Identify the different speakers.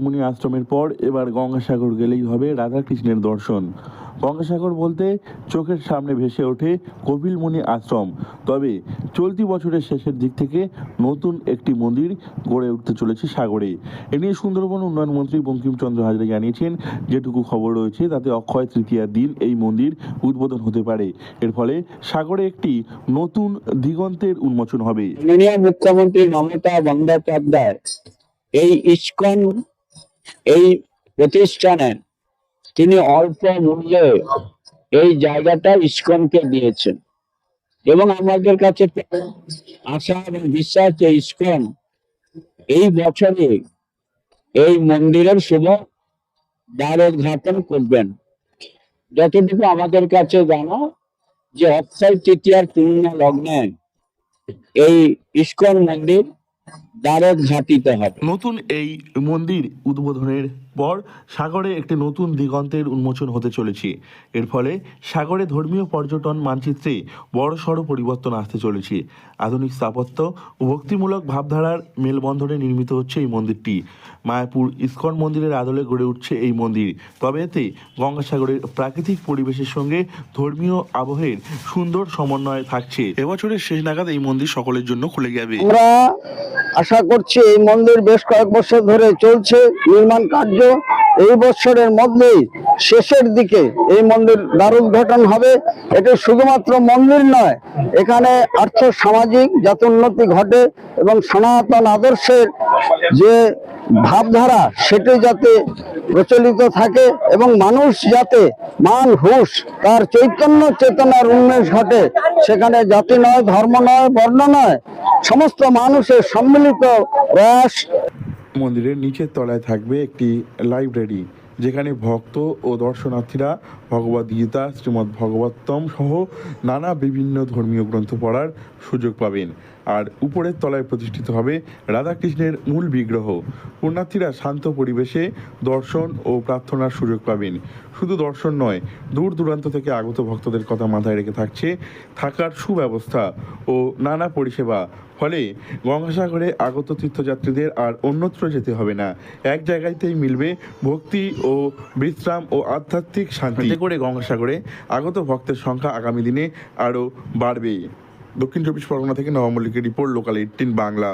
Speaker 1: মুনি আশ্রমের পর এবার গঙ্গাসাগর গেলেই হবে রাধাকৃষ্ণের দর্শন। গঙ্গাসাগর বলতে চোখের সামনে ভেসে ওঠে কপিল মুনি আশ্রম। তবে চলতি বছরের শেষের দিক থেকে নতুন একটি মন্দির গড়ে উঠতে চলেছে সাগরে। এ নিয়ে সুন্দরবন উন্নয়ন মন্ত্রী বঙ্কিমচন্দ্র হাজরা জানিয়েছেন, যেটুকু খবর রয়েছে তাতে অক্ষয় তৃতীয়ার দিন এই মন্দির উদ্বোধন হতে পারে। এর ফলে সাগরে একটি নতুন দিগন্তের উন্মোচন হবে।
Speaker 2: মাননীয় মুখ্যমন্ত্রী মমতা বন্দ্যোপাধ্যায় এই ইসকন এই প্রতিষ্ঠানে তিনি অল্প মূল্যে এই জায়গাটা ইসকনকে দিয়েছেন এবং আমাদের কাছে আশা এবং বিশ্বাস যে ইসকন এই বছরে এই মন্দিরের শুভ দ্বারোদ্ঘাটন করবেন। যতটুকু আমাদের কাছে জানা যে অক্ষয় তৃতীয়ার পূর্ণ লগ্নে এই ইসকন মন্দির দ্বারোদ্ঘাটিত হবে।
Speaker 1: নতুন এই মন্দির উদ্বোধনের পর সাগরে একটি নতুন দিগন্তের উন্মোচন হতে চলেছে। এর ফলে সাগরে ধর্মীয় পর্যটন মানচিত্রে বড়সড় পরিবর্তন আসতে চলেছে। আধুনিক স্থাপত্য ও ভক্তিমূলক ভাবধারার মেলবন্ধনে নির্মিত হচ্ছে এই মন্দিরটি। মায়াপুর ইসকন মন্দিরের আদলে গড়ে উঠছে এই মন্দির। তবে এতে গঙ্গাসাগরের প্রাকৃতিক পরিবেশের সঙ্গে ধর্মীয় আবহের সুন্দর সমন্বয় থাকছে। এবছরের শেষ নাগাদ এই মন্দির সকলের জন্য খুলে যাবে।
Speaker 2: আমরা আশা করছি এই মন্দির বেশ কয়েক বছর ধরে চলছে নির্মাণ কার্য। এই বছরের মধ্যেই শেষের দিকে এই মন্দির দ্বারোদ্ঘাটন হবে। এটা শুধুমাত্র মন্দির নয়, এখানে আর্থ সামাজিক যাতে উন্নতি ঘটে এবং সনাতন আদর্শের যে ভাবধারা সেটি যাতে প্রচলিত থাকে এবং মানুষ যাতে মান হুঁশ তার চৈতন্য চেতনার উন্মেষ ঘটে। সেখানে জাতি নয়, ধর্ম নয়, বর্ণ নয়, সমস্ত মানুষের সম্মিলিত প্রয়াস।
Speaker 1: মন্দিরের নিচের তলায় থাকবে একটি লাইব্রেরি, যেখানে ভক্ত ও দর্শনার্থীরা ভগবদ গীতা, শ্রীমদ্ ভাগবতম সহ নানা বিভিন্ন ধর্মীয় গ্রন্থ পড়ার সুযোগ পাবেন। আর উপরের তলায় প্রতিষ্ঠিত হবে রাধাকৃষ্ণের মূল বিগ্রহ। পুণ্যার্থীরা শান্ত পরিবেশে দর্শন ও প্রার্থনার সুযোগ পাবেন। শুধু দর্শন নয়, দূর দূরান্ত থেকে আগত ভক্তদের কথা মাথায় রেখে থাকছে থাকার সুব্যবস্থা ও নানা পরিষেবা। ফলে গঙ্গাসাগরে আগত তীর্থযাত্রীদের আর অন্যত্র যেতে হবে না, এক জায়গাতেই মিলবে ভক্তি ও বিশ্রাম ও আধ্যাত্মিক শান্তি। এতে করে গঙ্গাসাগরে আগত ভক্তের সংখ্যা আগামী দিনে আরও বাড়বে। দক্ষিণ চব্বিশ পরগনা থেকে নবমল্লিকের রিপোর্ট, লোকাল 18 বাংলা।